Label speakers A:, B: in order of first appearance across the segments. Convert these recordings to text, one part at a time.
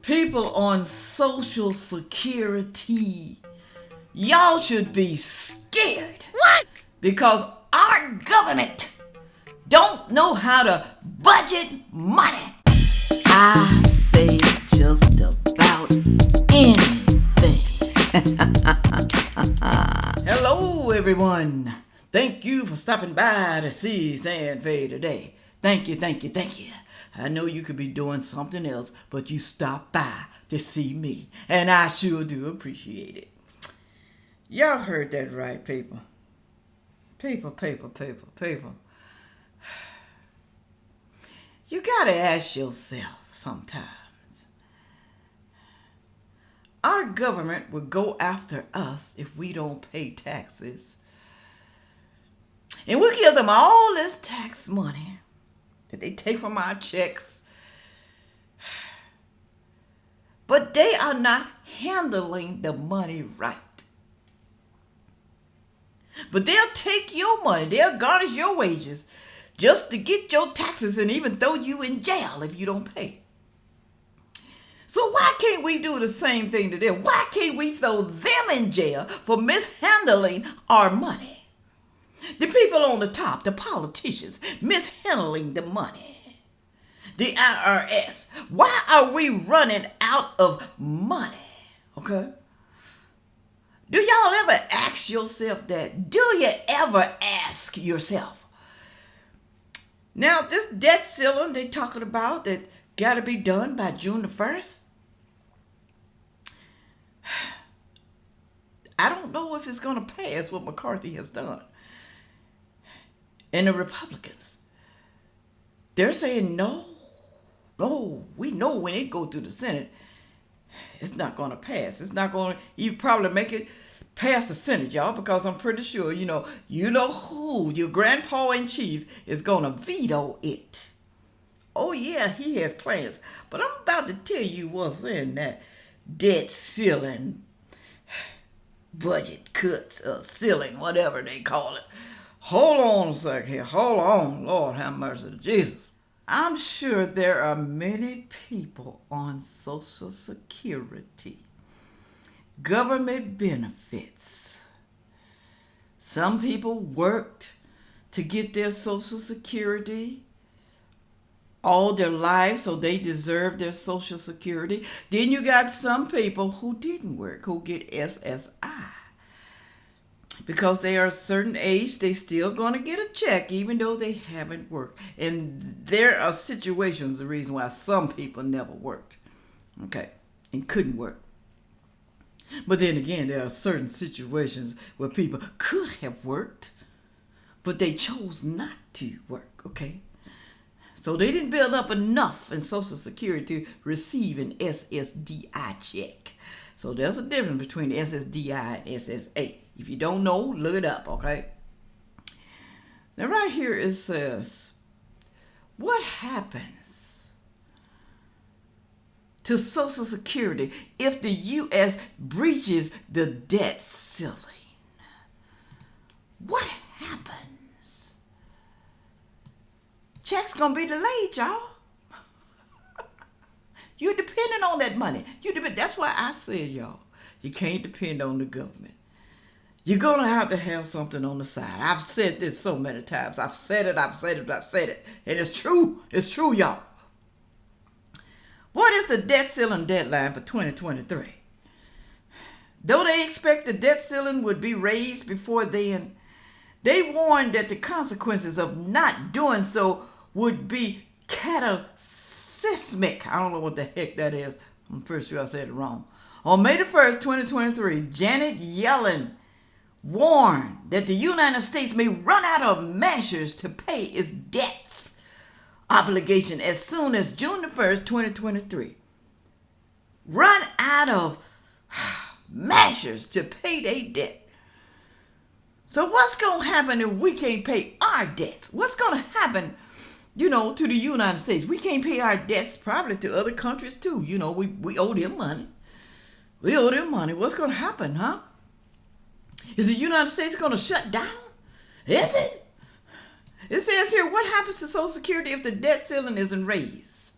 A: People on Social Security, y'all should be scared.
B: What?
A: Because our government don't know how to budget money. I say just about anything. Hello, everyone. Thank you for stopping by to see Sandfay today. Thank you. I know you could be doing something else, but you stopped by to see me, and I sure do appreciate it. Y'all heard that right, people. People. You gotta ask yourself sometimes. Our government will go after us if we don't pay taxes. And we'll give them all this tax money that they take from our checks. But they are not handling the money right. But they'll take your money, they'll garnish your wages just to get your taxes and even throw you in jail if you don't pay. So why can't we do the same thing to them? Why can't we throw them in jail for mishandling our money? The people on the top, the politicians, mishandling the money. The IRS. Why are we running out of money? Okay? Do y'all ever ask yourself that? Do you ever ask yourself? Now, this debt ceiling they talking about that got to be done by June the 1st. I don't know if it's going to pass what McCarthy has done. And the Republicans, they're saying no, we know when it goes through the Senate, it's not going to pass. It's not going to even probably make it past the Senate, y'all, because I'm pretty sure, you know who, your grandpa in chief is going to veto it. Oh, yeah, he has plans. But I'm about to tell you what's in that debt ceiling, budget cuts, ceiling, whatever they call it. Hold on a second here. Hold on. Lord have mercy to Jesus. I'm sure there are many people on Social Security, government benefits. Some people worked to get their Social Security all their lives, so they deserve their Social Security. Then you got some people who didn't work, who get SSI. Because they are a certain age, they still going to get a check even though they haven't worked. And there are situations, the reason why some people never worked, okay, and couldn't work. But then again, there are certain situations where people could have worked, but they chose not to work, okay? So they didn't build up enough in Social Security to receive an SSDI check. So there's a difference between SSDI and SSA. If you don't know, look it up, okay? Now right here it says, what happens to Social Security if the U.S. breaches the debt ceiling? What happens? Checks gonna be delayed, y'all. You're depending on that money. That's why I said, y'all, you can't depend on the government. You're going to have something on the side. I've said this so many times. I've said it. And it's true. It's true, y'all. What is the debt ceiling deadline for 2023? Though they expect the debt ceiling would be raised before then, they warned that the consequences of not doing so would be cataclysmic. I don't know what the heck that is. I'm pretty sure I said it wrong. On May the 1st, 2023, Janet Yellen warned that the United States may run out of measures to pay its debts obligation as soon as June the 1st, 2023. Run out of measures to pay their debt. So what's going to happen if we can't pay our debts? What's going to happen, to the United States? We can't pay our debts probably to other countries too. We owe them money. What's going to happen, huh? Is the United States going to shut down? Is it? It says here, what happens to Social Security if the debt ceiling isn't raised?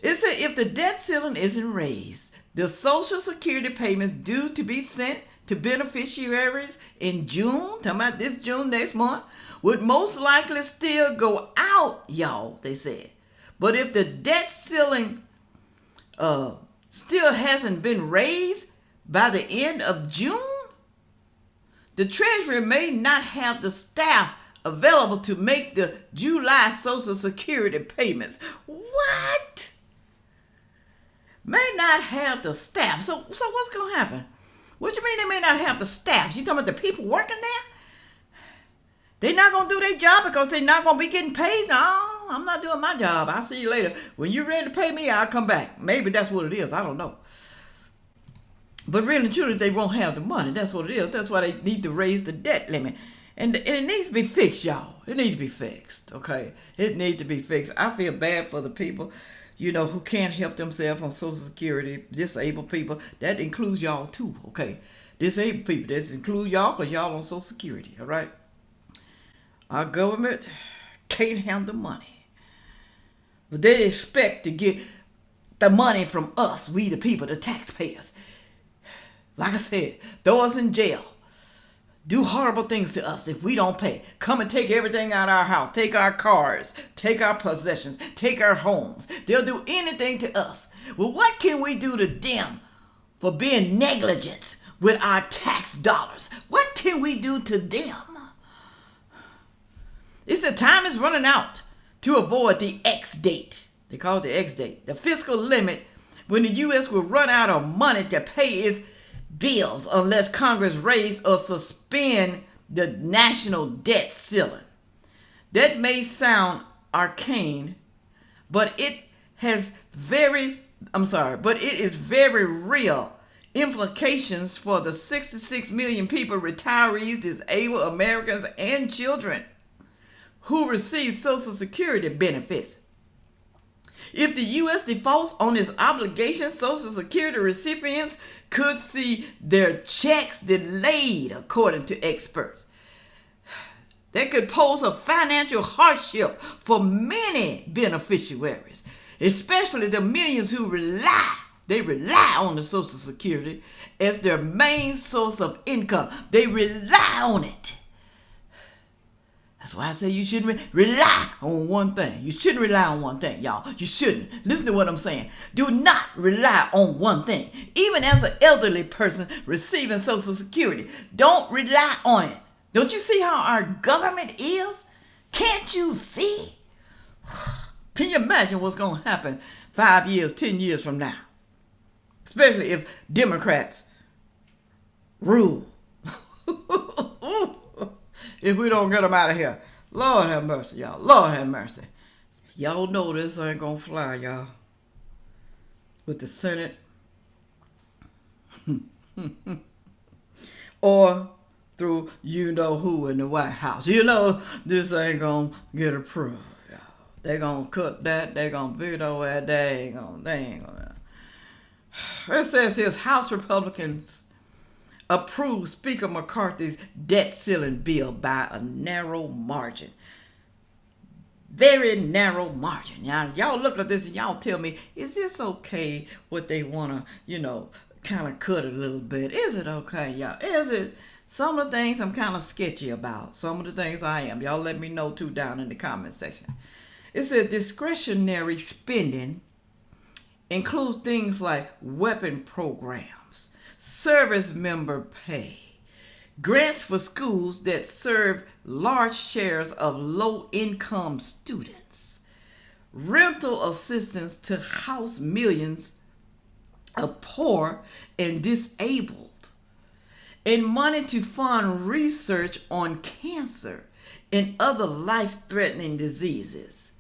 A: It said if the debt ceiling isn't raised, the Social Security payments due to be sent to beneficiaries in June, talking about this June next month, would most likely still go out, y'all, they said. But if the debt ceiling still hasn't been raised by the end of June, the Treasury may not have the staff available to make the July Social Security payments. What? May not have the staff. So what's going to happen? What do you mean they may not have the staff? You talking about the people working there? They're not going to do their job because they're not going to be getting paid? No, I'm not doing my job. I'll see you later. When you're ready to pay me, I'll come back. Maybe that's what it is. I don't know. But really and truly, they won't have the money. That's what it is. That's why they need to raise the debt limit. And it needs to be fixed, y'all. It needs to be fixed, okay? It needs to be fixed. I feel bad for the people, who can't help themselves on Social Security, disabled people. That includes y'all too, okay? Disabled people, that includes y'all because y'all on Social Security, all right? Our government can't handle money. But they expect to get the money from us, we the people, the taxpayers. Like I said, throw us in jail. Do horrible things to us if we don't pay. Come and take everything out of our house. Take our cars. Take our possessions. Take our homes. They'll do anything to us. Well, what can we do to them for being negligent with our tax dollars? What can we do to them? It's the time is running out to avoid the X date. They call it the X date. The fiscal limit when the U.S. will run out of money to pay its bills unless Congress raise or suspend the national debt ceiling. That may sound arcane, but it is very real implications for the 66 million people, retirees, disabled Americans, and children who receive Social Security benefits. If the U.S. defaults on its obligations, Social Security recipients could see their checks delayed, according to experts. That could pose a financial hardship for many beneficiaries, especially the millions who rely on the Social Security as their main source of income. They rely on it. That's why I say you shouldn't rely on one thing. You shouldn't rely on one thing, y'all. You shouldn't. Listen to what I'm saying. Do not rely on one thing. Even as an elderly person receiving Social Security, don't rely on it. Don't you see how our government is? Can't you see? Can you imagine what's going to happen 5 years, 10 years from now? Especially if Democrats rule. If we don't get them out of here. Lord have mercy, y'all. Lord have mercy. Y'all know this ain't gonna fly, y'all. With the Senate. Or through you-know-who in the White House. This ain't gonna get approved, y'all. They gonna cut that. They gonna veto it. They ain't gonna. It says his House Republicans approved Speaker McCarthy's debt ceiling bill by a narrow margin. Very narrow margin. Y'all look at this and y'all tell me, is this okay what they want to, kind of cut a little bit? Is it okay, y'all? Is it? Some of the things I'm kind of sketchy about. Some of the things I am. Y'all let me know too down in the comment section. It says discretionary spending includes things like weapon programs, service member pay, grants for schools that serve large shares of low-income students, rental assistance to house millions of poor and disabled, and money to fund research on cancer and other life-threatening diseases.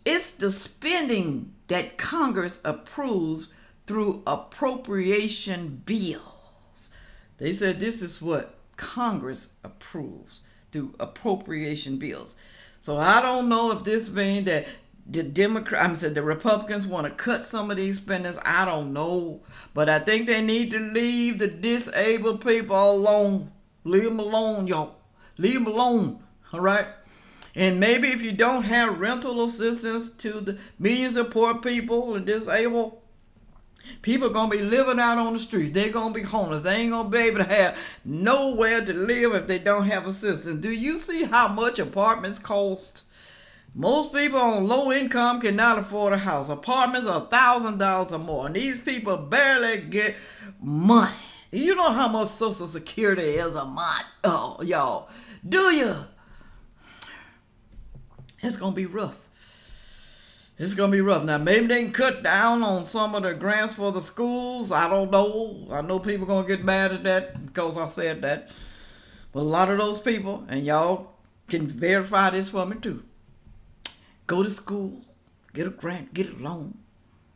A: It's the spending that Congress approves through appropriation bills. They said this is what Congress approves through appropriation bills. So I don't know if this means that the Republicans want to cut some of these spendings. I don't know. But I think they need to leave the disabled people alone. Leave them alone, y'all. Leave them alone. All right? And maybe if you don't have rental assistance to the millions of poor people and disabled, people are going to be living out on the streets. They're going to be homeless. They ain't going to be able to have nowhere to live if they don't have assistance. Do you see how much apartments cost? Most people on low income cannot afford a house. Apartments are $1,000 or more. And these people barely get money. You know how much Social Security is a month? Oh, y'all. Do you? It's going to be rough. It's going to be rough. Now, maybe they can cut down on some of the grants for the schools. I don't know. I know people going to get mad at that because I said that. But a lot of those people, and y'all can verify this for me too, go to school, get a grant, get a loan.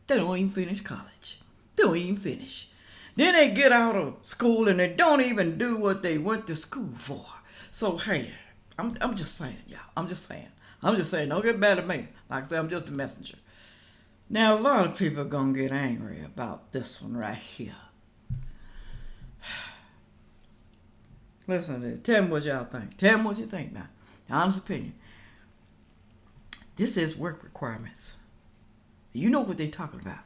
A: They don't even finish college. They don't even finish. Then they get out of school and they don't even do what they went to school for. So, hey, I'm just saying, y'all. I'm just saying, don't get mad at me. Like I said, I'm just a messenger. Now, a lot of people are going to get angry about this one right here. Listen to this. Tell me what y'all think. Tell me what you think now. Honest opinion. This is work requirements. You know what they're talking about.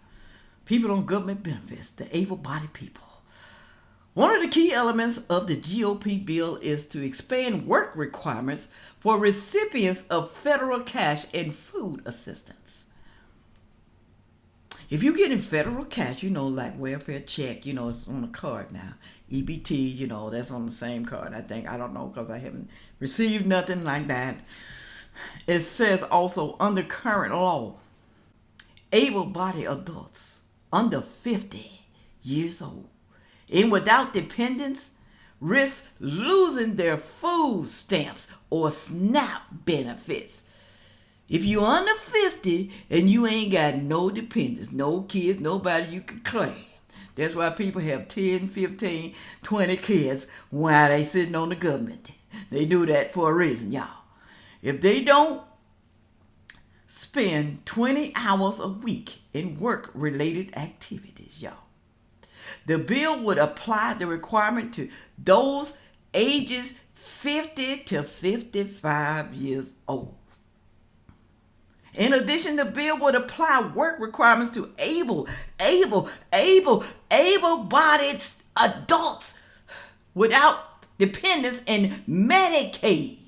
A: People on government benefits, the able-bodied people. One of the key elements of the GOP bill is to expand work requirements for recipients of federal cash and food assistance. If you get in federal cash, like welfare check, it's on the card now. EBT, that's on the same card, I think. I don't know because I haven't received nothing like that. It says also under current law, able-bodied adults under 50 years old and without dependents risk losing their food stamps or SNAP benefits. If you're under 50 and you ain't got no dependents, no kids, nobody you can claim. That's why people have 10, 15, 20 kids while they sitting on the government. They do that for a reason, y'all. If they don't spend 20 hours a week in work-related activities, y'all, the bill would apply the requirement to those ages 50 to 55 years old. In addition, the bill would apply work requirements to able-bodied adults without dependents and Medicaid,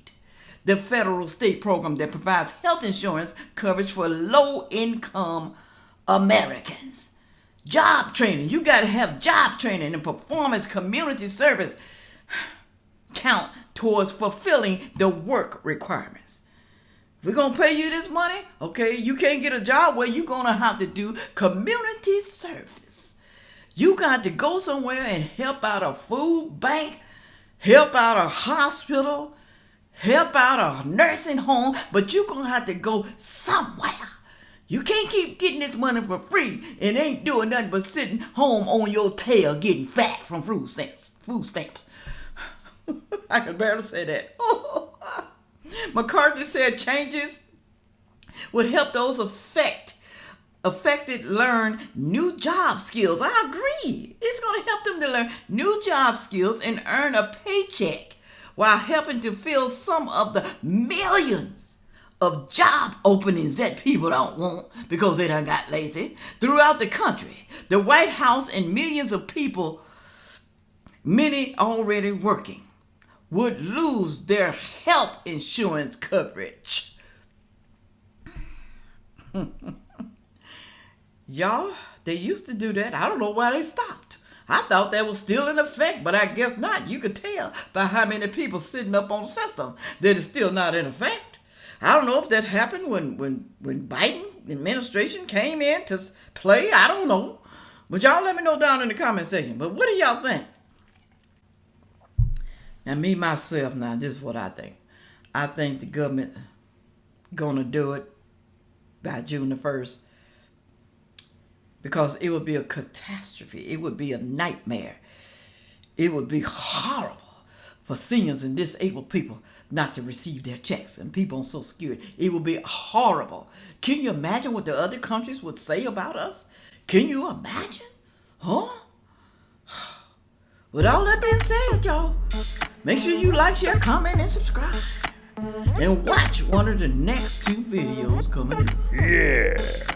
A: the federal state program that provides health insurance coverage for low-income Americans. Job training. You got to have job training and performance community service count towards fulfilling the work requirements. We're going to pay you this money, okay? You can't get a job where you're going to have to do community service. You got to go somewhere and help out a food bank, help out a hospital, help out a nursing home, but you're going to have to go somewhere. You can't keep getting this money for free and ain't doing nothing but sitting home on your tail getting fat from food stamps. I can barely say that. McCarthy said changes would help those affected learn new job skills. I agree. It's going to help them to learn new job skills and earn a paycheck while helping to fill some of the millions of job openings that people don't want because they done got lazy throughout the country. The White House and millions of people, many already working, would lose their health insurance coverage. Y'all, they used to do that. I don't know why they stopped. I thought that was still in effect, but I guess not. You could tell by how many people sitting up on the system that it's still not in effect. I don't know if that happened when Biden administration came in to play. I don't know. But y'all let me know down in the comment section. But what do y'all think? Now, me, myself, this is what I think. I think the government going to do it by June the 1st because it would be a catastrophe. It would be a nightmare. It would be horrible for seniors and disabled people not to receive their checks and people on Social Security. It would be horrible. Can you imagine what the other countries would say about us? Can you imagine? Huh? With all that being said, y'all, make sure you like, share, comment, and subscribe. and watch one of the next 2 videos coming up.
B: Yeah.